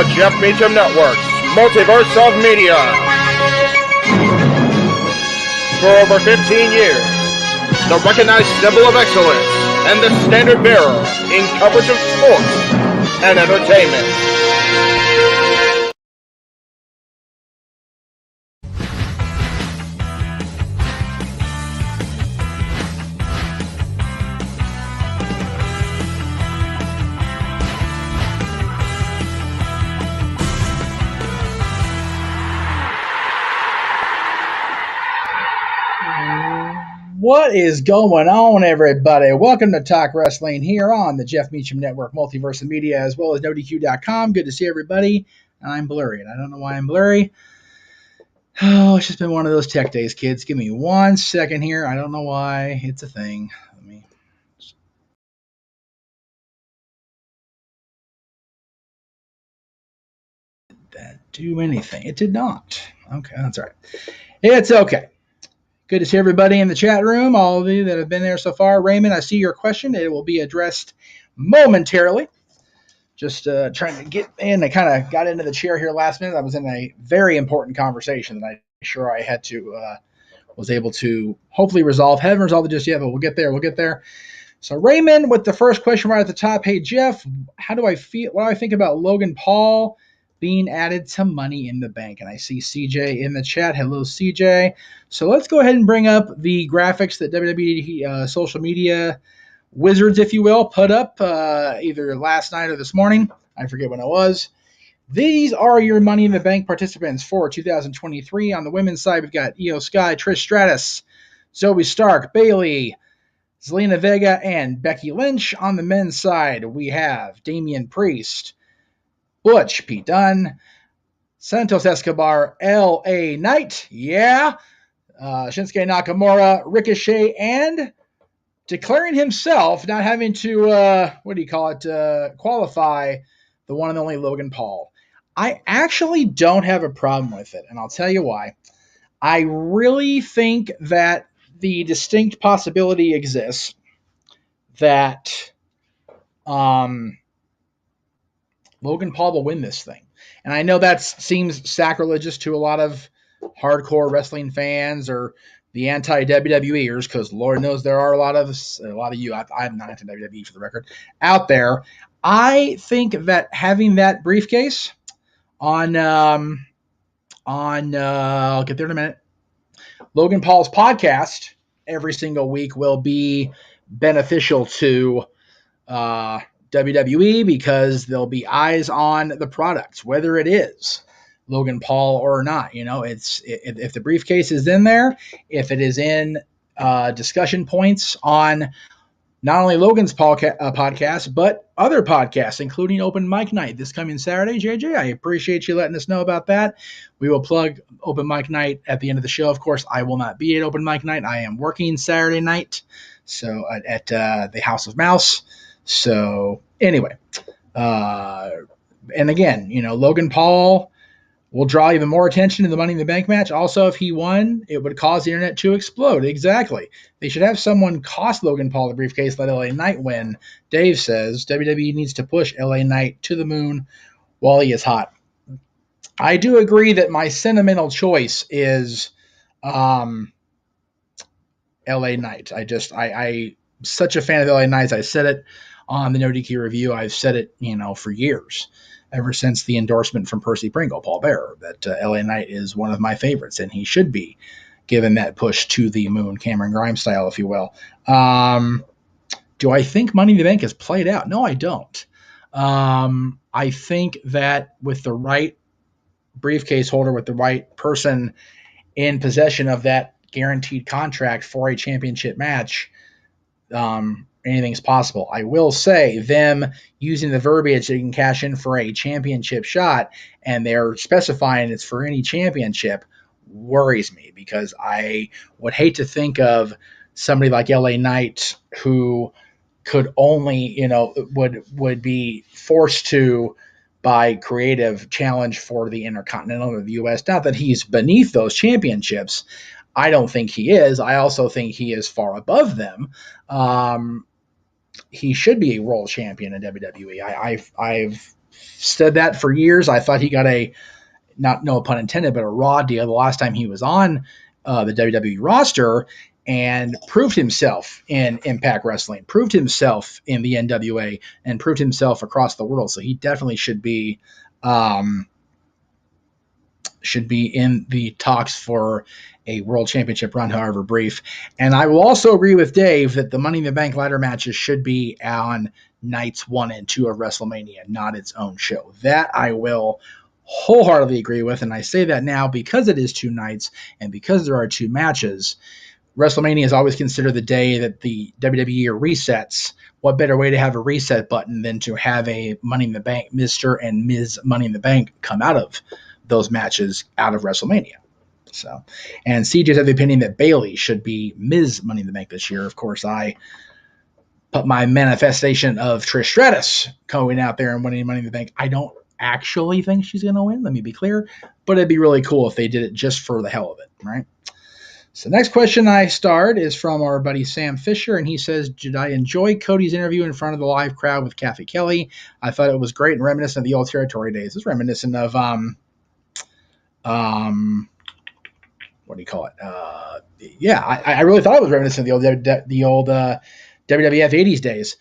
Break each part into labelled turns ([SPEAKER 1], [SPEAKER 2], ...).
[SPEAKER 1] the Jeff Meacham Network's Multiverse of Media. For over 15 years, the recognized symbol of excellence and the standard bearer in coverage of sports and entertainment.
[SPEAKER 2] What is going on, everybody? Welcome to Talk Wrestling here on the Jeff Meacham Network, Multiverse of Media, as well as NoDQ.com. Good to see everybody. I'm blurry, and I don't know why I'm blurry. Oh, it's just been one of those tech days, kids. Give me 1 second here. I don't know why. It's a thing. Did that do anything? It did not. Okay, that's all right. It's okay. Good to see everybody in the chat room, all of you that have been there so far. Raymond, I see your question. It will be addressed momentarily. Just trying to get in. I kind of got into the chair here last minute. I was in a very important conversation that I'm sure I had to, was able to hopefully resolve. Haven't resolved it just yet, but we'll get there. We'll get there. So Raymond, with the first question right at the top. Hey, Jeff, how do I feel? What do I think about Logan Paul being added to Money in the Bank? And I see CJ in the chat. Hello, CJ. So let's go ahead and bring up the graphics that WWE social media wizards, if you will, put up either last night or this morning. I forget when it was. These are your Money in the Bank participants for 2023. On the women's side, we've got Io Sky, Trish Stratus, Zoe Stark, Bayley, Zelina Vega, and Becky Lynch. On the men's side, we have Damian Priest, Butch, Pete Dunne, Santos Escobar, L.A. Knight, Shinsuke Nakamura, Ricochet, and declaring himself, not having to, qualify, the one and only Logan Paul. I actually don't have a problem with it, and I'll tell you why. I really think that the distinct possibility exists that Logan Paul will win this thing. And I know that seems sacrilegious to a lot of hardcore wrestling fans or the anti-WWEers, because Lord knows there are a lot of you, I'm not anti-WWE for the record, out there. I think that having that briefcase on I'll get there in a minute, Logan Paul's podcast every single week will be beneficial to WWE, because there'll be eyes on the products, whether it is Logan Paul or not. You know, if the briefcase is in there, if it is in discussion points on not only Logan's podcast, but other podcasts, including Open Mic Night this coming Saturday. JJ, I appreciate you letting us know about that. We will plug Open Mic Night at the end of the show. Of course, I will not be at Open Mic Night. I am working Saturday night, so at the House of Mouse. So anyway, and again, you know, Logan Paul will draw even more attention to the Money in the Bank match. Also, if he won, it would cause the internet to explode. Exactly. They should have someone cost Logan Paul the briefcase, let LA Knight win. Dave says WWE needs to push LA Knight to the moon while he is hot. I do agree that my sentimental choice is LA Knight. I'm such a fan of LA Knights. I said it on the No DQ review. I've said it, for years, ever since the endorsement from Percy Pringle, Paul Bearer, that LA Knight is one of my favorites, and he should be given that push to the moon, Cameron Grimes style, if you will. Do I think Money in the Bank is played out? No, I don't. I think that with the right briefcase holder, with the right person in possession of that guaranteed contract for a championship match, anything's possible. I will say them using the verbiage that you can cash in for a championship shot, and they're specifying it's for any championship, worries me, because I would hate to think of somebody like LA Knight who could only, would be forced to, by creative, challenge for the Intercontinental of the U.S. Not that he's beneath those championships. I don't think he is. I also think he is far above them. he should be a world champion in WWE. I've said that for years. I thought he got a, not no pun intended, but a raw deal the last time he was on the WWE roster, and proved himself in Impact Wrestling, proved himself in the NWA, and proved himself across the world. So he definitely should be in the talks for a world championship run, however brief. And I will also agree with Dave that the Money in the Bank ladder matches should be on nights 1 and 2 of WrestleMania, not its own show. That I will wholeheartedly agree with, and I say that now because it is 2 nights and because there are 2 matches. WrestleMania is always considered the day that the WWE resets. What better way to have a reset button than to have a Money in the Bank, Mr. and Ms. Money in the Bank come out of those matches out of WrestleMania. So, and CJ's of the opinion that Bayley should be Ms. Money in the Bank this year. Of course, I put my manifestation of Trish Stratus going out there and winning Money in the Bank. I don't actually think she's going to win, let me be clear, but it'd be really cool if they did it just for the hell of it, right? So the next question I start is from our buddy Sam Fisher, and he says, did I enjoy Cody's interview in front of the live crowd with Kathy Kelly? I thought it was great and reminiscent of the old territory days. It's reminiscent of, what do you call it? I really thought it was reminiscent of the old WWF 80s days,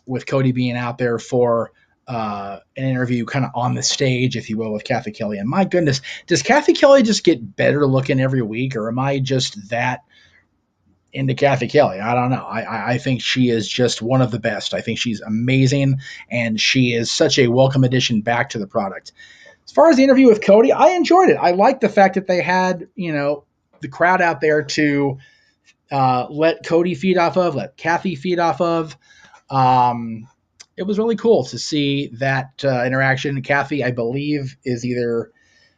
[SPEAKER 2] with Cody being out there for an interview kind of on the stage, if you will, with Kathy Kelly. And my goodness, does Kathy Kelly just get better looking every week, or am I just that into Kathy Kelly? I don't know. I think she is just one of the best. I think she's amazing, and she is such a welcome addition back to the product. As far as the interview with Cody, I enjoyed it. I liked the fact that they had, the crowd out there to let Cody feed off of, let Kathy feed off of. It was really cool to see that interaction. Kathy, I believe, is either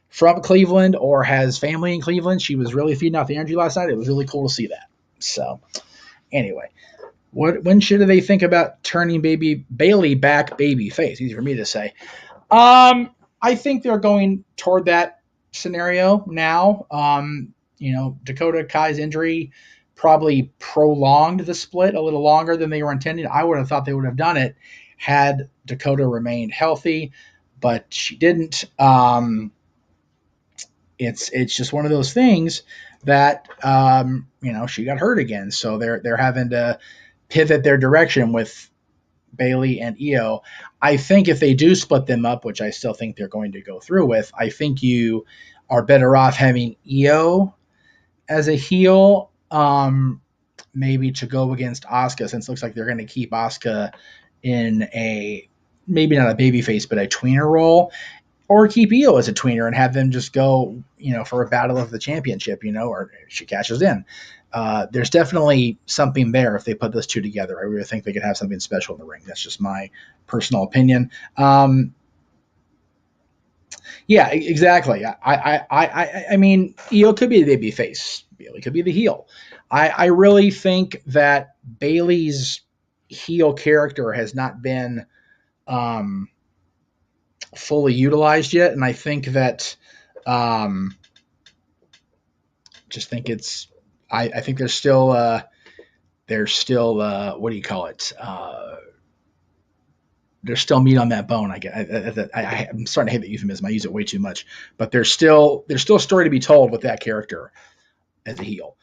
[SPEAKER 2] from Cleveland or has family in Cleveland. She was really feeding off the energy last night. It was really cool to see that. So, anyway, when should they think about turning Bayley back baby face? Easy for me to say. I think they're going toward that scenario now. Dakota Kai's injury probably prolonged the split a little longer than they were intending. I would have thought they would have done it had Dakota remained healthy, but she didn't. It's just one of those things that she got hurt again, so they're having to pivot their direction with Bayley and Io. I think if they do split them up, which I still think they're going to go through with, I think you are better off having Io as a heel, maybe to go against Asuka, since it looks like they're going to keep Asuka in a, maybe not a babyface, but a tweener role, or keep Io as a tweener and have them just go, for a battle of the championship, or she cashes in. There's definitely something there if they put those two together. I really think they could have something special in the ring. That's just my personal opinion. Yeah, exactly. I mean, Io could be the baby face. Bayley could be the heel. I really think that Bayley's heel character has not been fully utilized yet, and I think that just think it's. I think there's still what do you call it? There's still meat on that bone. I'm starting to hate the euphemism. I use it way too much, but there's still a story to be told with that character as a heel.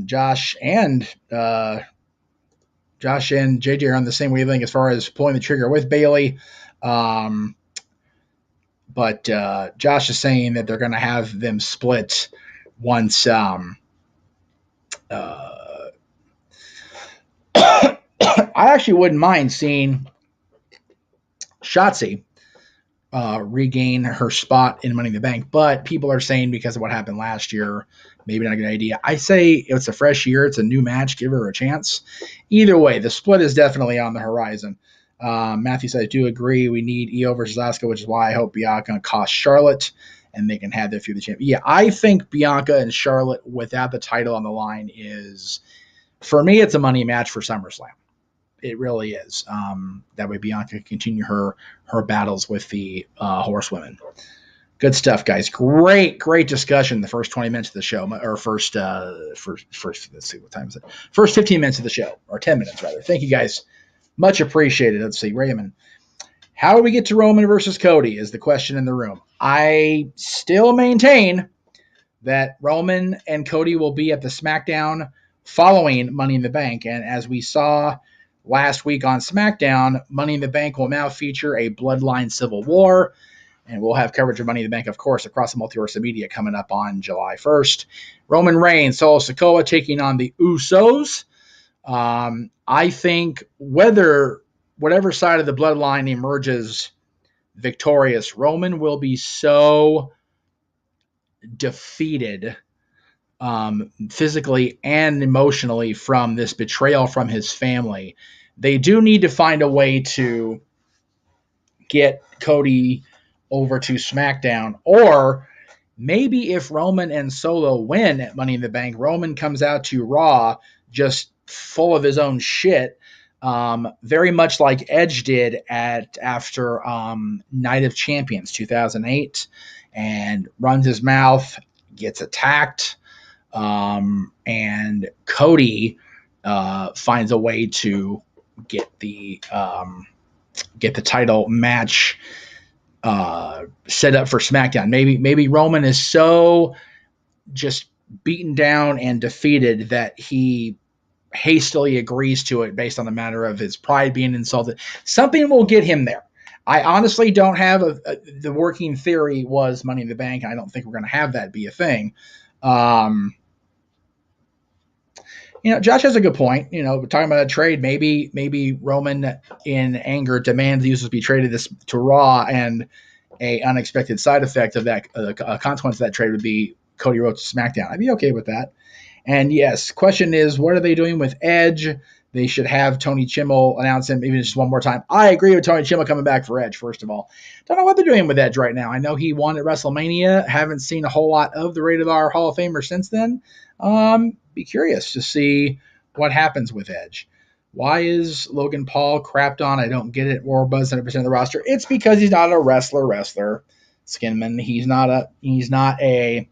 [SPEAKER 2] Josh and JJ are on the same wavelength as far as pulling the trigger with Bayley. But Josh is saying that they're going to have them split once. I actually wouldn't mind seeing Shotzi regain her spot in Money in the Bank, but people are saying because of what happened last year, maybe not a good idea. I say it's a fresh year, it's a new match, give her a chance. Either way, the split is definitely on the horizon. Matthew said, I do agree. We need Io versus Asuka, which is why I hope Bianca costs Charlotte and they can have their feud the champion. Yeah, I think Bianca and Charlotte without the title on the line is, for me, it's a money match for SummerSlam. It really is. That way Bianca can continue her battles with the horsewomen. Good stuff, guys. Great discussion the first 20 minutes of the show, or first, let's see, what time is it? First 15 minutes of the show, or 10 minutes rather. Thank you, guys. Much appreciated. Let's see, Raymond. How do we get to Roman versus Cody is the question in the room. I still maintain that Roman and Cody will be at the SmackDown following Money in the Bank. And as we saw last week on SmackDown, Money in the Bank will now feature a Bloodline Civil War. And we'll have coverage of Money in the Bank, of course, across the Multiverse of Media coming up on July 1st. Roman Reigns, Solo Sikoa taking on the Usos. I think whatever side of the bloodline emerges victorious, Roman will be so defeated physically and emotionally from this betrayal from his family. They do need to find a way to get Cody over to SmackDown, or maybe if Roman and Solo win at Money in the Bank, Roman comes out to Raw just full of his own shit, very much like Edge did after Night of Champions 2008, and runs his mouth, gets attacked, and Cody finds a way to get the title match set up for SmackDown. Maybe Roman is so just beaten down and defeated that he hastily agrees to it based on the matter of his pride being insulted. Something will get him there. I honestly don't have the working theory was Money in the Bank, and I don't think we're going to have that be a thing. Josh has a good point. We're talking about a trade. Maybe Roman, in anger, demands the Usos be traded to Raw, and a unexpected side effect of that, a consequence of that trade would be Cody Rhodes to SmackDown. I'd be okay with that. And yes, question is, what are they doing with Edge? They should have Tony Chimmel announce him even just one more time. I agree with Tony Chimmel coming back for Edge, first of all. Don't know what they're doing with Edge right now. I know he won at WrestleMania. Haven't seen a whole lot of the Rated R Hall of Famer since then. Be curious to see what happens with Edge. Why is Logan Paul crapped on? I don't get it. War Buzz 100% of the roster. It's because he's not a wrestler. Skinman. He's not a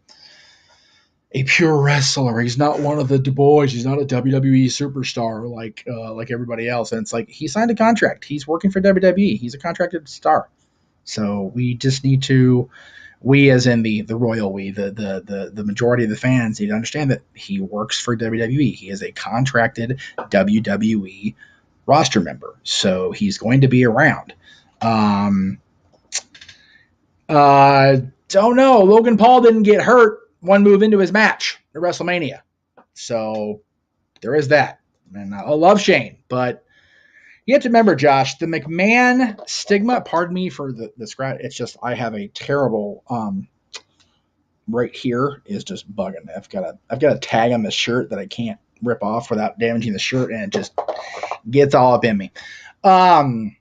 [SPEAKER 2] pure wrestler. He's not one of the Du Bois. He's not a WWE superstar like everybody else. And it's like, he signed a contract. He's working for WWE. He's a contracted star. So we just need to, we as in the royal we, the majority of the fans need to understand that he works for WWE. He is a contracted WWE roster member. So he's going to be around. Don't know. Logan Paul didn't get hurt one move into his match at WrestleMania. So there is that. And I love Shane, but you have to remember, Josh, the McMahon stigma, pardon me for the scratch, it's just, I have a terrible, right here is just bugging. I've got a tag on the shirt that I can't rip off without damaging the shirt, and it just gets all up in me. The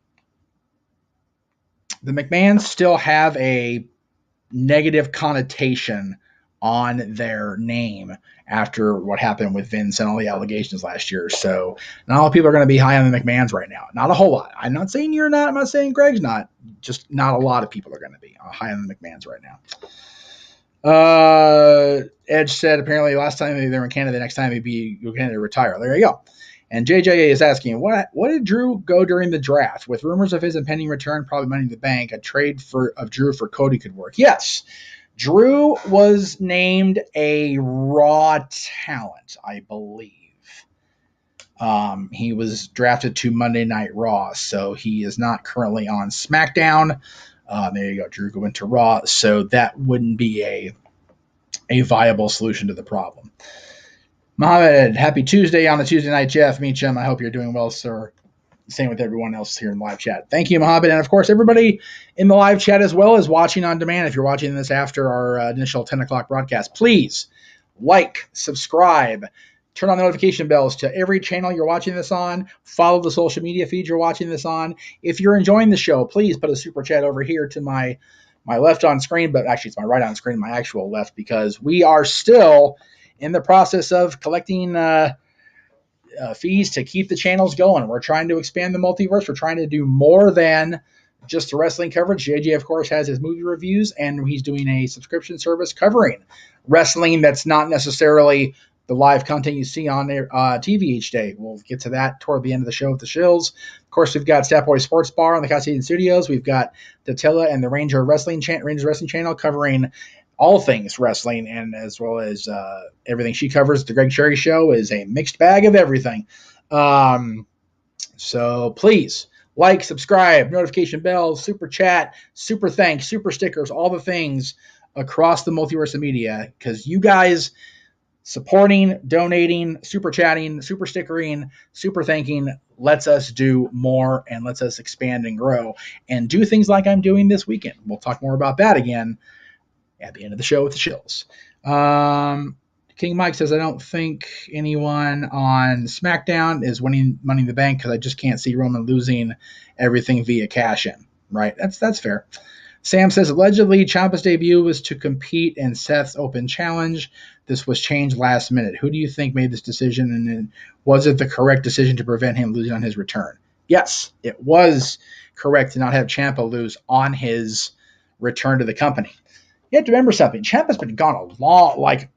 [SPEAKER 2] McMahons still have a negative connotation on their name after what happened with Vince and all the allegations last year. So not a lot of people are going to be high on the McMahons right now. Not a whole lot. I'm not saying you're not. I'm not saying Greg's not. Just not a lot of people are going to be high on the McMahons right now. Edge said apparently last time they were in Canada, the next time he'd be Canada to retire. There you go. And JJ is asking, what did Drew go during the draft? With rumors of his impending return, probably Money in the Bank, a trade of Drew for Cody could work. Yes. Drew was named a Raw talent, I believe. He was drafted to Monday Night Raw, so he is not currently on SmackDown. There you go. Drew went to Raw, so that wouldn't be a viable solution to the problem. Mohammed, happy Tuesday on the Tuesday night, Jeff Meacham. I hope you're doing well, sir. Same with everyone else here in the live chat. Thank you, Mohammed. And, of course, everybody in the live chat as well as watching on demand. If you're watching this after our initial 10 o'clock broadcast, please like, subscribe, turn on notification bells to every channel you're watching this on. Follow the social media feed you're watching this on. If you're enjoying the show, please put a super chat over here to my left on screen, but actually it's my right on screen, my actual left, because we are still in the process of collecting fees to keep the channels going. We're trying to expand the multiverse. We're trying to do more than just the wrestling coverage. JJ, of course, has his movie reviews, and he's doing a subscription service covering wrestling that's not necessarily the live content you see on TV each day. We'll get to that toward the end of the show with the shills. Of course, we've got Stat Boy Sports Bar on the Castilian Studios. We've got Datilla and the Rangers Wrestling Channel covering all things wrestling, and as well as everything she covers. The Greg Cherry Show is a mixed bag of everything. So please like, subscribe, notification bells, super chat, super thanks, super stickers, all the things across the multiverse of media, because you guys supporting, donating, super chatting, super stickering, super thanking lets us do more and lets us expand and grow and do things like I'm doing this weekend. We'll talk more about that again at the end of the show with the shills. King Mike says, I don't think anyone on SmackDown is winning Money in the Bank because I just can't see Roman losing everything via cash-in. Right? That's fair. Sam says, allegedly, Ciampa's debut was to compete in Seth's Open Challenge. This was changed last minute. Who do you think made this decision, and was it the correct decision to prevent him losing on his return? Yes, it was correct to not have Ciampa lose on his return to the company. You have to remember something. Ciampa's been gone a long,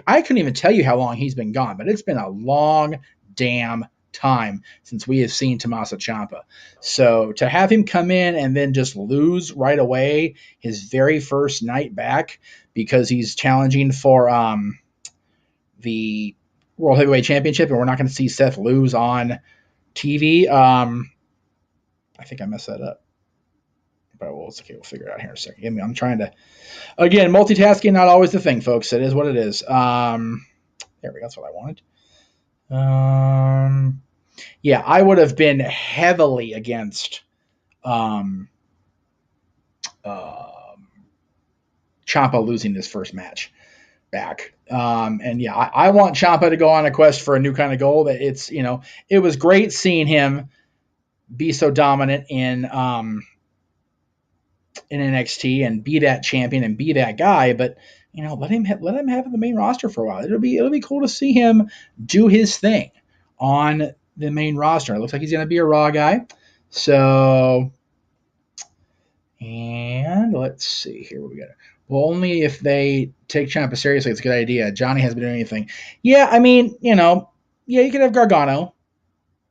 [SPEAKER 2] I couldn't even tell you how long he's been gone, but it's been a long damn time since we have seen Tommaso Ciampa. So to have him come in and then just lose right away his very first night back because he's challenging for the World Heavyweight Championship, and we're not going to see Seth lose on TV. I think I messed that up. But it's okay. We'll figure it out here in a second. I'm trying to, again, multitasking, not always the thing, folks. It is what it is. There we go. That's what I wanted. Yeah, I would have been heavily against Ciampa losing this first match back. And yeah, I want Ciampa to go on a quest for a new kind of goal. That it's, it was great seeing him be so dominant in NXT and be that champion and be that guy, but let him have the main roster for a while. It'll be cool to see him do his thing on the main roster. It looks like he's going to be a Raw guy. So, and let's see here what we got. Well, only if they take Ciampa seriously, it's a good idea. Johnny hasn't been doing anything. Yeah, you could have Gargano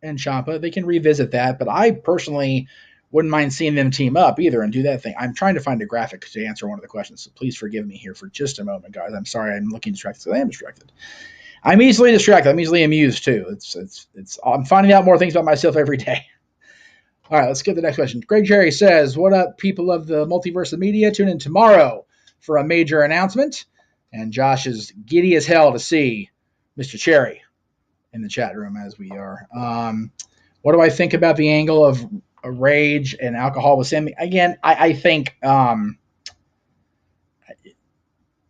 [SPEAKER 2] and Ciampa. They can revisit that, but I personally wouldn't mind seeing them team up either and do that thing. I'm trying to find a graphic to answer one of the questions, so please forgive me here for just a moment, guys. I'm sorry, I'm looking distracted, so I am distracted. I'm easily distracted. I'm easily amused too. I'm finding out more things about myself every day. All right, let's get to the next question. Greg Cherry says, what up, people of the multiverse of media? Tune in tomorrow for a major announcement. And Josh is giddy as hell to see Mr. Cherry in the chat room, as we are. What do I think about the angle of rage and alcohol with Sammy? Again, I think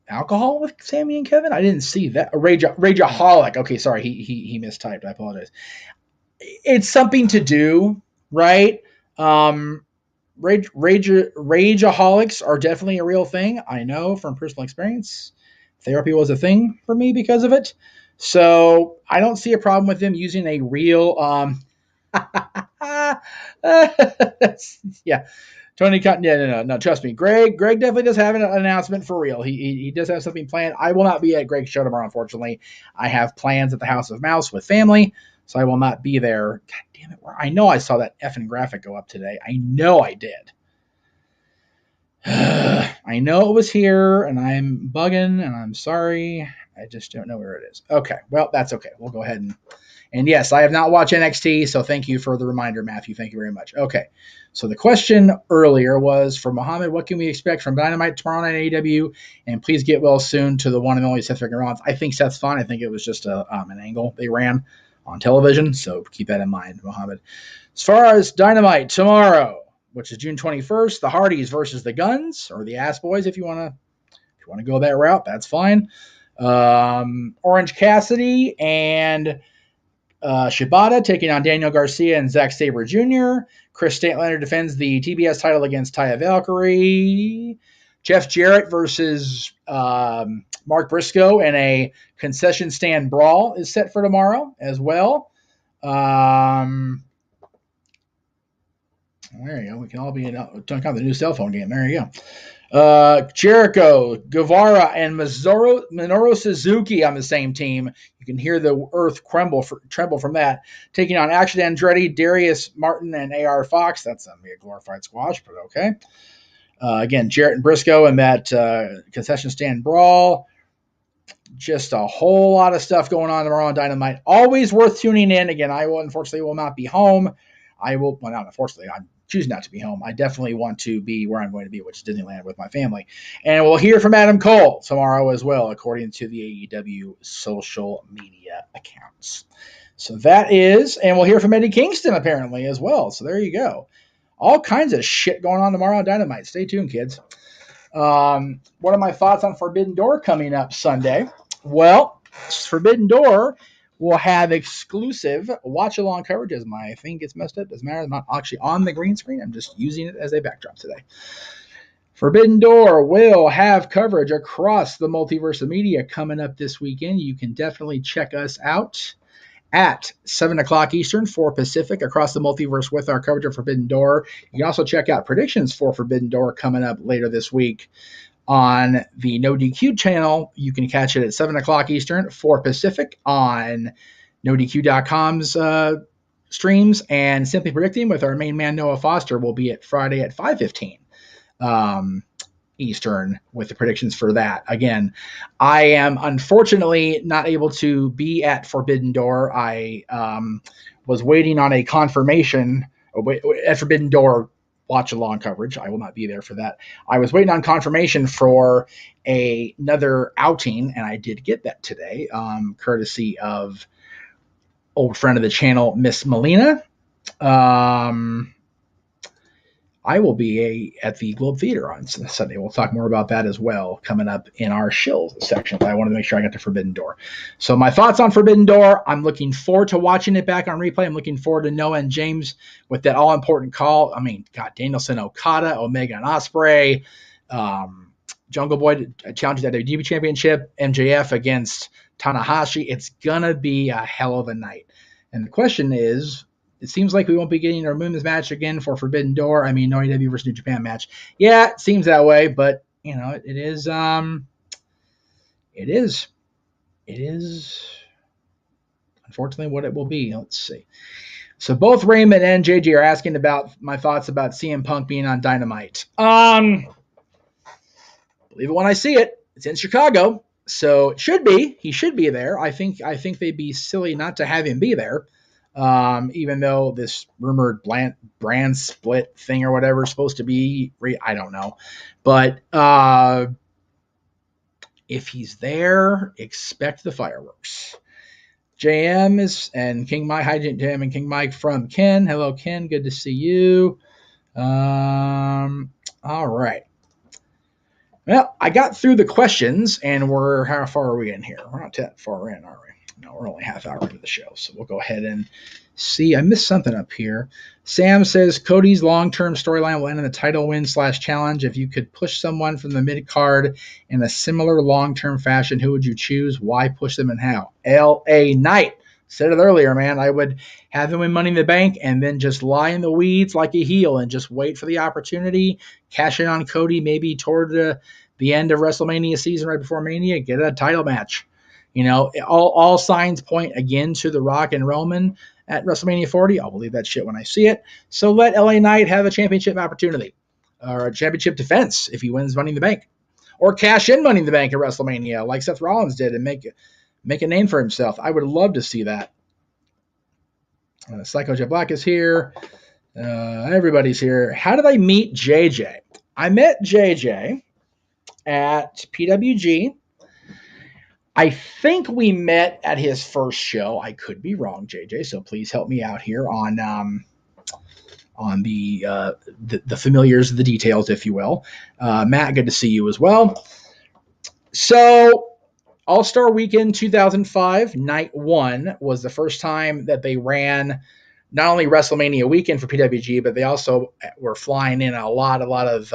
[SPEAKER 2] alcohol with Sammy and Kevin? I didn't see that. Rageaholic. Okay, sorry, he mistyped. I apologize. It's something to do, right? Rageaholics are definitely a real thing. I know from personal experience. Therapy was a thing for me because of it. So I don't see a problem with them using a real yeah. Tony Cotton, no, trust me. Greg definitely does have an announcement for real. He does have something planned. I will not be at Greg's show tomorrow, unfortunately. I have plans at the House of Mouse with family, so I will not be there. God damn it. I know I saw that effing graphic go up today. I know I did. I know it was here, and I'm bugging, and I'm sorry. I just don't know where it is. Okay, well, that's okay. We'll go ahead and yes, I have not watched NXT, so thank you for the reminder, Matthew. Thank you very much. Okay, so the question earlier was for Muhammad, what can we expect from Dynamite tomorrow night at AEW? And please get well soon to the one and only Seth freaking Rollins. I think Seth's fine. I think it was just an angle they ran on television, so keep that in mind, Muhammad. As far as Dynamite tomorrow, which is June 21st, the Hardys versus the Guns, or the Ass Boys, if you want to go that route, that's fine. Orange Cassidy and Shibata taking on Daniel Garcia and Zack Sabre Jr. Chris Statlander defends the TBS title against Taya Valkyrie. Jeff Jarrett versus Mark Briscoe in a concession stand brawl is set for tomorrow as well. There you go. We can all be in the new cell phone game. There you go. Jericho, Guevara, and Minoru Suzuki on the same team. You can hear the earth tremble from that. Taking on Action Andretti, Darius Martin, and AR Fox. That's going to be a glorified squash, but okay. Again, Jarrett and Briscoe in that concession stand brawl. Just a whole lot of stuff going on tomorrow on Dynamite. Always worth tuning in. Again, I will unfortunately not be home. Not unfortunately, I'm choosing not to be home. I definitely want to be where I'm going to be, which is Disneyland with my family. And we'll hear from Adam Cole tomorrow as well, according to the AEW social media accounts. So that is, and we'll hear from Eddie Kingston apparently as well. So there you go. All kinds of shit going on tomorrow on Dynamite. Stay tuned, kids. What are my thoughts on Forbidden Door coming up Sunday? Well, Forbidden Door will have exclusive watch-along coverage as my thing gets messed up. Doesn't matter. I'm not actually on the green screen. I'm just using it as a backdrop today. Forbidden Door will have coverage across the multiverse of media coming up this weekend. You can definitely check us out at 7 o'clock Eastern, 4 Pacific, across the multiverse with our coverage of Forbidden Door. You can also check out predictions for Forbidden Door coming up later this week on the No DQ channel. You can catch it at 7 o'clock Eastern, 4 Pacific on NoDQ.com's streams. And Simply Predicting with our main man, Noah Foster, will be at Friday at 5:15 Eastern with the predictions for that. Again, I am unfortunately not able to be at Forbidden Door. I was waiting on a confirmation at Forbidden Door watch along coverage. I will not be there for that. I was waiting on confirmation for another outing, and I did get that today, courtesy of old friend of the channel, Miss Melina. I will be at the Globe Theater on Sunday. We'll talk more about that as well coming up in our shills section. But I wanted to make sure I got to Forbidden Door. So my thoughts on Forbidden Door, I'm looking forward to watching it back on replay. I'm looking forward to Noah and James with that all-important call. I mean, God, Danielson, Okada, Omega, and Ospreay. Jungle Boy challenging that WWE Championship. MJF against Tanahashi. It's going to be a hell of a night. And the question is, it seems like we won't be getting our women's match again for Forbidden Door. I mean, AEW versus New Japan match. Yeah, it seems that way, but you know, it is unfortunately what it will be. Let's see. So both Raymond and JJ are asking about my thoughts about CM Punk being on Dynamite. Believe it when I see it. It's in Chicago, so it should be. He should be there. I think they'd be silly not to have him be there. Even though this rumored brand split thing or whatever is supposed to be, I don't know. But if he's there, expect the fireworks. JM is, and King Mike, hi JM and King Mike from Ken. Hello, Ken. Good to see you. All right. Well, I got through the questions, and how far are we in here? We're not that far in, are we? No, we're only half hour into the show, so we'll go ahead and see. I missed something up here. Sam says Cody's long-term storyline will end in the title win / challenge. If you could push someone from the mid-card in a similar long-term fashion, who would you choose? Why push them and how? LA Knight. Said it earlier, man. I would have him win Money in the Bank and then just lie in the weeds like a heel and just wait for the opportunity, cash in on Cody maybe toward the end of WrestleMania season right before Mania, get a title match. You know, all signs point again to The Rock and Roman at WrestleMania 40. I'll believe that shit when I see it. So let LA Knight have a championship opportunity or a championship defense if he wins Money in the Bank, or cash in Money in the Bank at WrestleMania like Seth Rollins did and make a name for himself. I would love to see that. Psycho Jet Black is here. Everybody's here. How did I meet JJ? I met JJ at PWG. I think we met at his first show. I could be wrong, JJ, so please help me out here on the familiars, the details, if you will. Matt, good to see you as well. So All-Star Weekend 2005, Night 1 was the first time that they ran not only WrestleMania weekend for PWG, but they also were flying in a lot of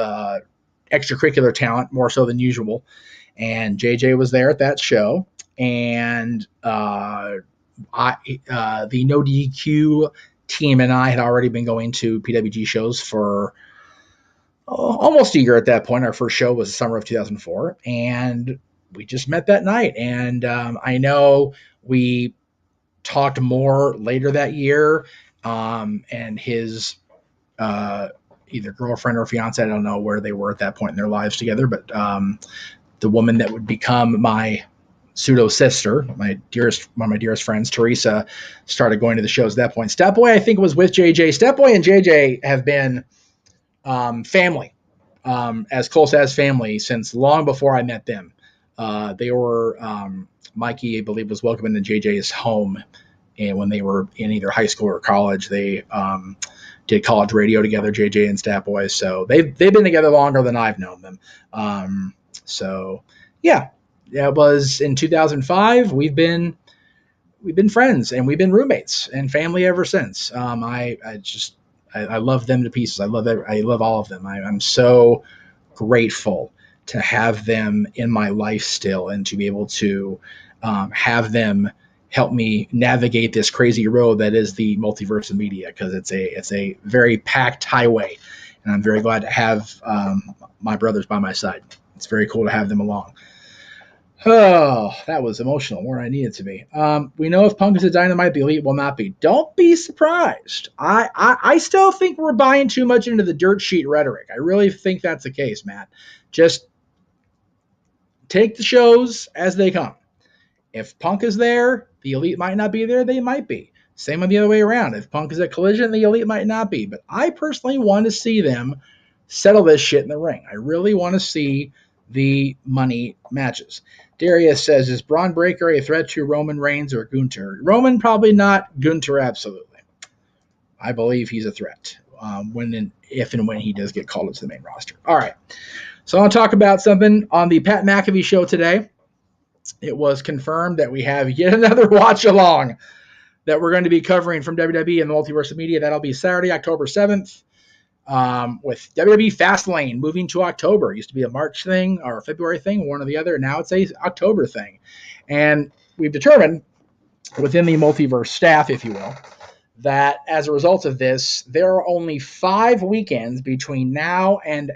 [SPEAKER 2] extracurricular talent, more so than usual. And JJ was there at that show, and the No DQ team and I had already been going to PWG shows for almost a year at that point. Our first show was the summer of 2004, and we just met that night. And I know we talked more later that year, and his either girlfriend or fiance, I don't know where they were at that point in their lives together, but the woman that would become my pseudo sister, one of my dearest friends, Teresa, started going to the shows at that point. Stepboy, I think, was with JJ. Stepboy and JJ have been family, as close as family since long before I met them. They were, Mikey, I believe, was welcoming to JJ's home, and when they were in either high school or college, they did college radio together, JJ and Stepboy. So they've been together longer than I've known them. So yeah, it was in 2005. We've been friends, and we've been roommates and family ever since. I love them to pieces. I love all of them. I'm so grateful to have them in my life still, and to be able to have them help me navigate this crazy road that is the multiverse of media, because it's a very packed highway, and I'm very glad to have my brothers by my side. It's very cool to have them along. Oh, that was emotional, more than I needed to be. We know if Punk is a Dynamite, the Elite will not be. Don't be surprised. I still think we're buying too much into the dirt sheet rhetoric. I really think that's the case, Matt. Just take the shows as they come. If Punk is there, the Elite might not be there. They might be. Same on the other way around. If Punk is at Collision, the Elite might not be. But I personally want to see them settle this shit in the ring. I really want to see the money matches. Darius says, is Braun Breaker a threat to Roman Reigns or Gunther? Roman, probably not. Gunther, absolutely. I believe he's a threat if and when he does get called into the main roster. All right. So I want to talk about something on the Pat McAfee show today. It was confirmed that we have yet another watch-along that we're going to be covering from WWE and the Multiverse of Media. That'll be Saturday, October 7th. With WWE Fastlane moving to October. It used to be a March thing or a February thing, one or the other. Now it's a October thing. And we've determined within the Multiverse staff, if you will, that as a result of this, there are only 5 weekends between now and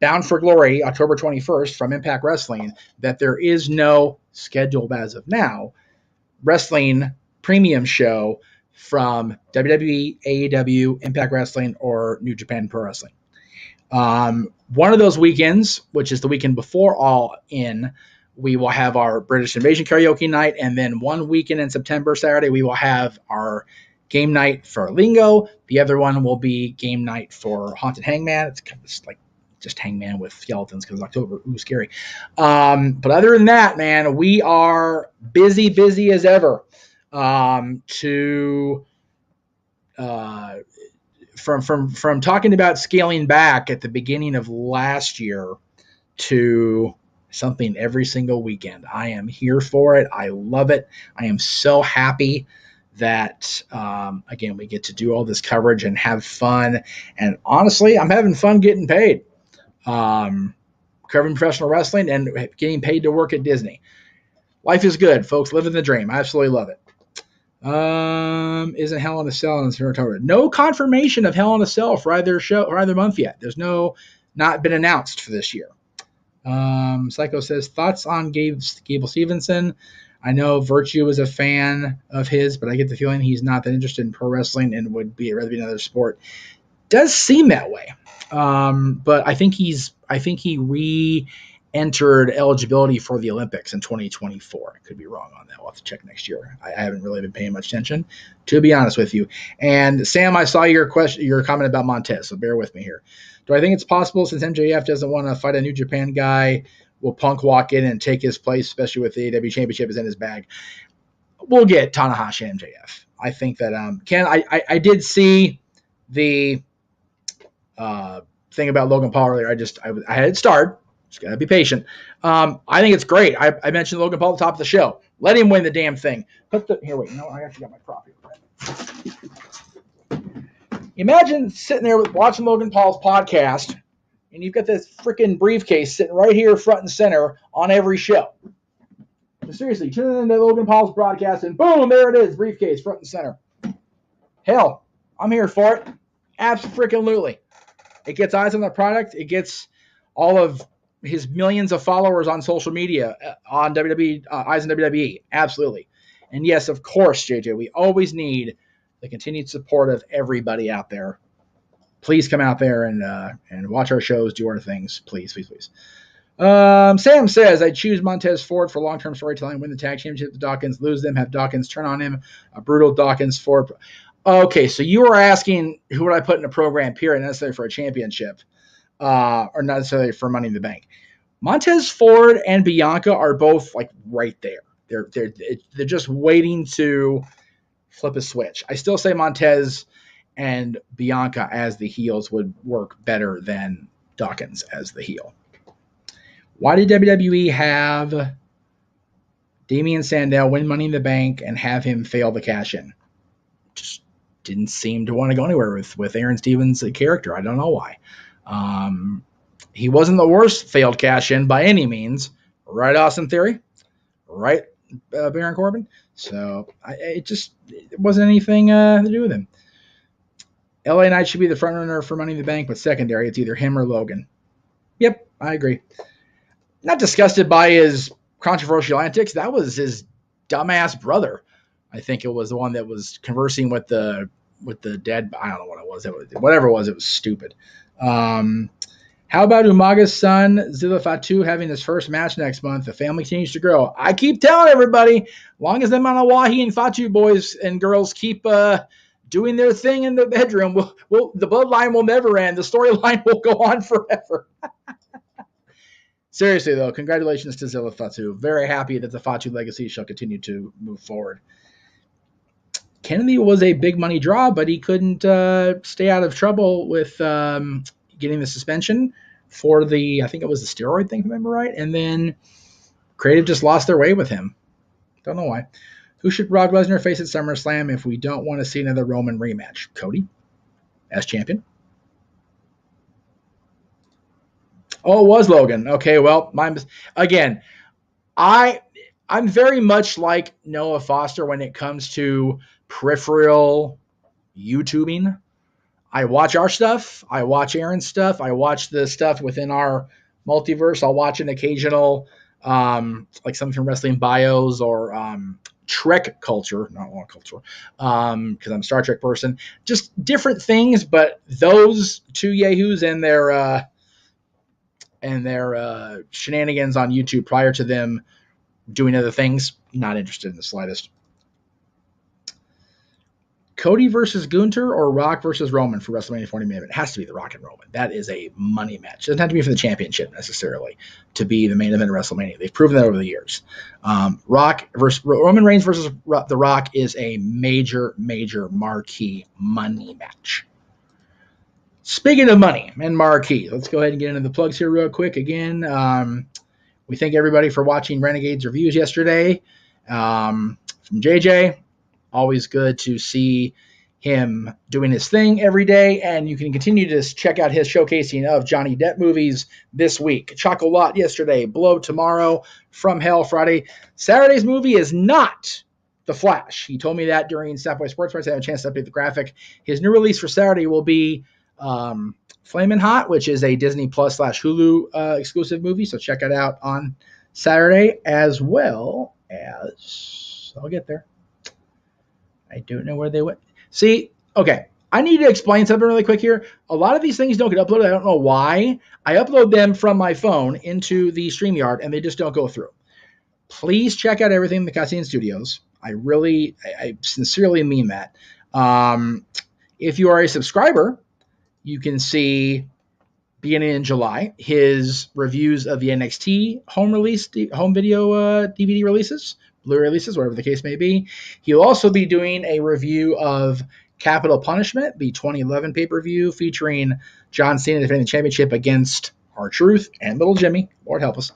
[SPEAKER 2] Bound for Glory, October 21st from Impact Wrestling, that there is no scheduled, as of now, wrestling premium show from WWE, AEW, Impact Wrestling, or New Japan Pro Wrestling. One of those weekends, which is the weekend before All In, we will have our British Invasion karaoke night, and then one weekend in September, Saturday, we will have our game night for Lingo. The other one will be game night for Haunted Hangman. It's kind of like just Hangman with skeletons because October, ooh, scary. But other than that, man, we are busy as ever. From talking about scaling back at the beginning of last year to something every single weekend. I am here for it. I love it. I am so happy that, again, we get to do all this coverage and have fun. And honestly, I'm having fun getting paid. Covering professional wrestling and getting paid to work at Disney. Life is good, folks. Living the dream. I absolutely love it. Isn't Hell in a Cell in October? No confirmation of Hell in a Cell for either show or either month yet. There's not been announced for this year. Psycho says, thoughts on Gable Stevenson? I know Virtue is a fan of his, but I get the feeling he's not that interested in pro wrestling and would rather be another sport. Does seem that way. But I think he re-entered eligibility for the Olympics in 2024. I could be wrong on that. We'll have to check next year. I haven't really been paying much attention, to be honest with you. And Sam, I saw your comment about Montez, so bear with me here. Do I think it's possible, since MJF doesn't want to fight a New Japan guy, will Punk walk in and take his place, especially with the AEW Championship is in his bag? We'll get Tanahashi MJF. I think that Ken, I did see the thing about Logan Paul earlier. I had it start. Just gotta be patient. I think it's great. I mentioned Logan Paul at the top of the show. Let him win the damn thing. Here, wait. No, I actually got my prop here. Imagine sitting there watching Logan Paul's podcast, and you've got this freaking briefcase sitting right here, front and center, on every show. But seriously, tune into Logan Paul's broadcast, and boom, there it is, briefcase, front and center. Hell, I'm here for it. Absolutely. It gets eyes on the product. It gets all of his millions of followers on social media on WWE, eyes on WWE. Absolutely. And yes, of course, JJ, we always need the continued support of everybody out there. Please come out there and watch our shows, do our things. Please, please, please. Sam says, I choose Montez Ford for long-term storytelling, win the tag championship with Dawkins, lose them, have Dawkins turn on him, a brutal Dawkins Ford. Okay, so you were asking who would I put in a program, period, not necessarily for a championship, or not necessarily for Money in the Bank. Montez Ford and Bianca are both like right there. They're just waiting to flip a switch. I still say Montez and Bianca as the heels would work better than Dawkins as the heel. Why did WWE have Damian Sandow win Money in the Bank and have him fail the cash in? Just didn't seem to want to go anywhere with Aaron Stevens' character. I don't know why. He wasn't the worst failed cash in by any means. Right, Austin Theory? Right, Baron Corbin? So it wasn't anything to do with him. LA Knight should be the front runner for Money in the Bank, but secondary, it's either him or Logan. Yep, I agree. Not disgusted by his controversial antics. That was his dumbass brother. I think it was the one that was conversing with the dead. I don't know what it was. Whatever it was stupid. How about Umaga's son, Zilla Fatu, having his first match next month? The family continues to grow. I keep telling everybody, long as the Manawahi and Fatu boys and girls keep doing their thing in the bedroom, the bloodline will never end. The storyline will go on forever. Seriously, though, congratulations to Zilla Fatu. Very happy that the Fatu legacy shall continue to move forward. Kennedy was a big money draw, but he couldn't stay out of trouble with getting the suspension for I think it was the steroid thing, if I remember right. And then Creative just lost their way with him. Don't know why. Who should Brock Lesnar face at SummerSlam if we don't want to see another Roman rematch? Cody as champion. Oh, it was Logan. Okay, well, again, I'm very much like Noah Foster when it comes to peripheral YouTubing. I watch our stuff. I watch Aaron's stuff. I watch the stuff within our multiverse. I'll watch an occasional, like something from Wrestling Bios or Trek Culture, not all culture, because I'm a Star Trek person. Just different things, but those two yahoos and their shenanigans on YouTube prior to them doing other things, not interested in the slightest. Cody versus Gunther or Rock versus Roman for WrestleMania 40 minute? It has to be the Rock and Roman. That is a money match. It doesn't have to be for the championship necessarily to be the main event of WrestleMania. They've proven that over the years. Rock versus Roman Reigns versus The Rock is a major, major marquee money match. Speaking of money and marquee, let's go ahead and get into the plugs here real quick. Again, we thank everybody for watching Renegade's reviews yesterday. From JJ, always good to see him doing his thing every day, and you can continue to check out his showcasing of Johnny Depp movies this week. Chocolat yesterday, Blow tomorrow, From Hell Friday. Saturday's movie is not The Flash. He told me that during Southwest Sports Price. I had a chance to update the graphic. His new release for Saturday will be Flamin' Hot, which is a Disney Plus / Hulu exclusive movie, so check it out on Saturday, as well as, I'll get there. I don't know where they went. See, okay, I need to explain something really quick here. A lot of these things don't get uploaded. I don't know why. I upload them from my phone into the StreamYard, and they just don't go through. Please check out everything in the Cassian Studios. I sincerely mean that. If you are a subscriber, you can see, beginning in July, his reviews of the NXT home video DVD releases, Blu-ray releases, whatever the case may be. He'll also be doing a review of Capital Punishment, the 2011 pay-per-view featuring John Cena defending the championship against R-Truth and Little Jimmy. Lord help us.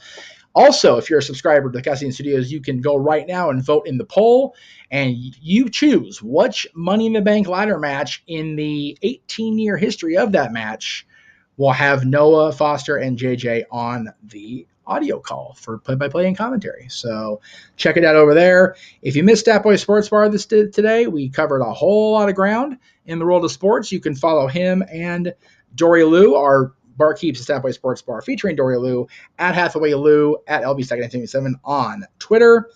[SPEAKER 2] Also, if you're a subscriber to the Cassian Studios, you can go right now and vote in the poll, and you choose which Money in the Bank ladder match in the 18-year history of that match will have Noah, Foster, and JJ on the audio call for play-by-play and commentary. So check it out over there. If you missed Stat Boy Sports Bar today, we covered a whole lot of ground in the world of sports. You can follow him and Dory Lou, our barkeeps at Stat Boy Sports Bar, featuring Dory Lou, at Hathaway Lou, at LB277 on Twitter.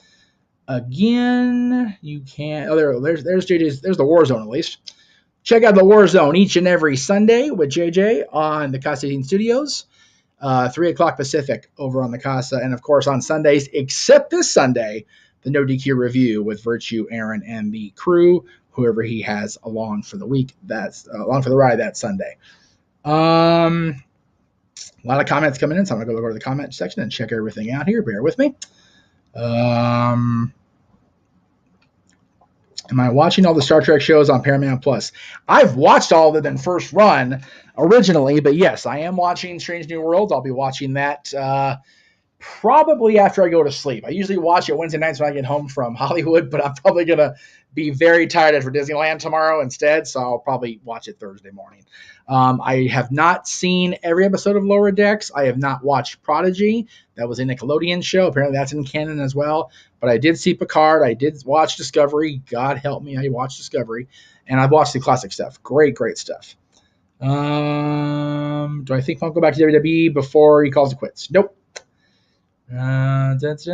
[SPEAKER 2] Again, you can. Oh, there's JJ's. There's the War Zone at least. Check out the War Zone each and every Sunday with JJ on the Casa 18 Studios, 3 o'clock Pacific over on the Casa, and of course on Sundays, except this Sunday, the No DQ review with Virtue, Aaron, and the crew, whoever he has along for the week. That's along for the ride that Sunday. A lot of comments coming in, so I'm gonna go to the comment section and check everything out here. Bear with me. Am I watching all the Star Trek shows on Paramount Plus? I've watched all of them in first run originally, but yes, I am watching Strange New Worlds. I'll be watching that probably after I go to sleep. I usually watch it Wednesday nights when I get home from Hollywood, but I'm probably going to be very tired after Disneyland tomorrow instead, so I'll probably watch it Thursday morning. I have not seen every episode of Lower Decks. I have not watched Prodigy. That was a Nickelodeon show. Apparently that's in canon as well. But I did see Picard. I did watch Discovery. God help me, I watched Discovery. And I've watched the classic stuff. Great, great stuff. Do I think I'll go back to WWE before he calls it quits? Nope. Best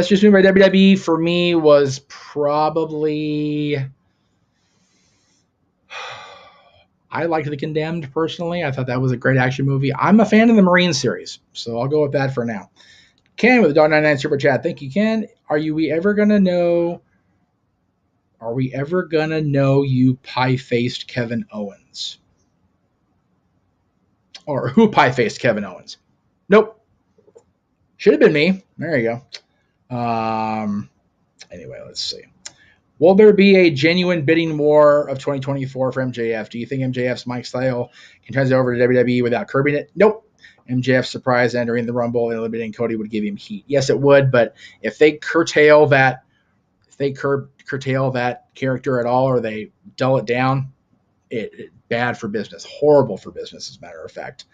[SPEAKER 2] just moved by WWE for me was probably... I liked The Condemned personally. I thought that was a great action movie. I'm a fan of the Marine series, so I'll go with that for now. Ken with the $1.99 super chat. Thank you, Ken. Are we ever gonna know you pie-faced Kevin Owens? Or who pie-faced Kevin Owens? Nope. Should have been me. There you go. Anyway, let's see. Will there be a genuine bidding war of 2024 for MJF? Do you think MJF's mic style can transit over to WWE without curbing it? Nope. MJF's surprise entering the Rumble and eliminating Cody would give him heat. Yes, it would, but if they curtail that character at all, or they dull it down, it bad for business, horrible for business, as a matter of fact.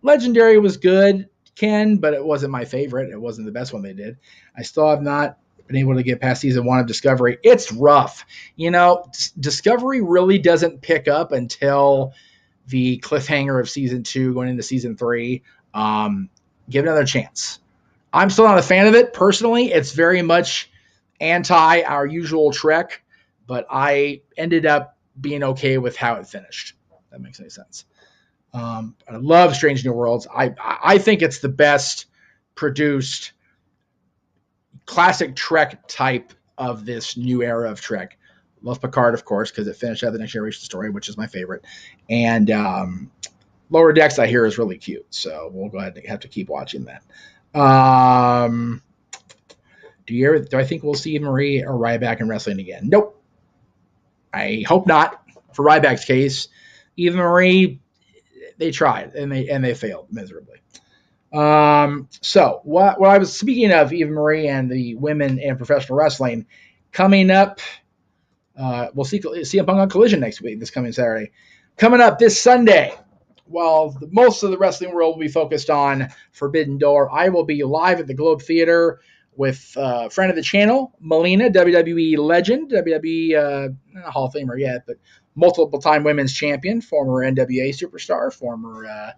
[SPEAKER 2] Legendary was good, Ken, but it wasn't my favorite. It wasn't the best one they did. I still have not been able to get past season 1 of Discovery. It's rough. Discovery really doesn't pick up until the cliffhanger of season 2 going into season 3. Give it another chance. I'm still not a fan of it personally. It's very much anti our usual Trek, but I ended up being okay with how it finished. If that makes any sense. I love Strange New Worlds. I think it's the best produced classic Trek type of this new era of Trek. Love Picard, of course, because it finished out the Next Generation story, which is my favorite. And Lower Decks, I hear, is really cute. So we'll go ahead and have to keep watching that. Do I think we'll see Marie or Ryback in wrestling again? Nope. I hope not. For Ryback's case, Eva Marie, they tried and they failed miserably. So what I was speaking of, Eva Marie and the women in professional wrestling, coming up, we'll see CM Punk on Collision next week, this coming Saturday. Coming up this Sunday, while most of the wrestling world will be focused on Forbidden Door, I will be live at the Globe Theater with a friend of the channel, Melina, WWE legend, WWE not a Hall of Famer yet, but multiple-time women's champion, former NWA superstar, former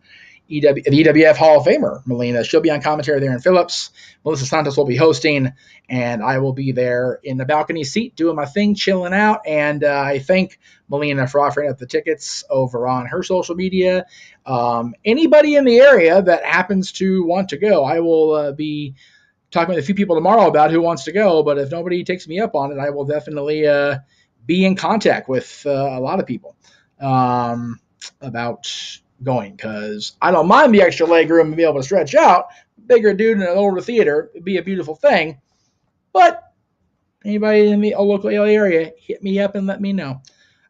[SPEAKER 2] the EWF Hall of Famer, Melina. She'll be on commentary there in Phillips. Melissa Santos will be hosting, and I will be there in the balcony seat doing my thing, chilling out. And I thank Melina for offering up the tickets over on her social media. Anybody in the area that happens to want to go, I will be talking with a few people tomorrow about who wants to go. But if nobody takes me up on it, I will definitely be in contact with a lot of people about going, because I don't mind the extra leg room and be able to stretch out. Bigger dude in an older theater would be a beautiful thing. But anybody in the local LA area, hit me up and let me know.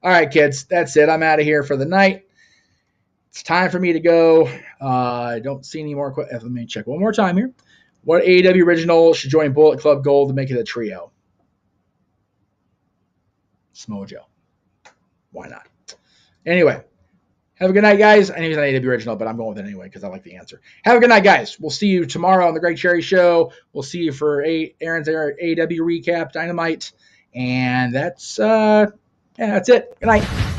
[SPEAKER 2] All right, kids, that's it. I'm out of here for the night. It's time for me to go. I don't see any more questions. Let me check one more time here. What AEW original should join Bullet Club Gold to make it a trio? Samoa Joe. Why not? Anyway. Have a good night, guys. I know he's an AEW original, but I'm going with it anyway because I like the answer. Have a good night, guys. We'll see you tomorrow on the Greg Cherry Show. We'll see you for Aaron's AEW recap, Dynamite. And that's it. Good night.